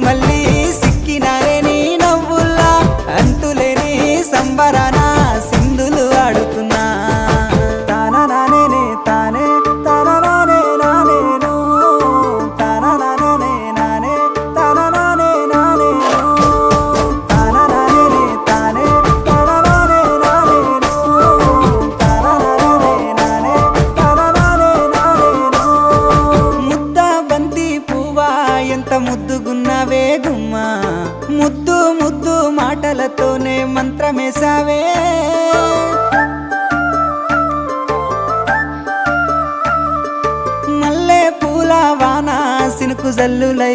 మళ్ళీ సిక్కినారే నీ నవ్వుల్లా అంతులేని సంబరాన సింధులు ఆడుతున్నా తాననానే తానే తాననానే నానేను తాననానే నానే తాననానే నానేను తాననానే తానే తాననానే నానేను తాననానే నానే తాననానే నానేను ముద్ద బంతి పువ్వా ఎంత ముద్దుగున్నావే గుమ్మా ముద్దు ముద్దు మాటలతోనే మంత్రమేసావే మల్లె పూల వాన సినుకు జల్లులై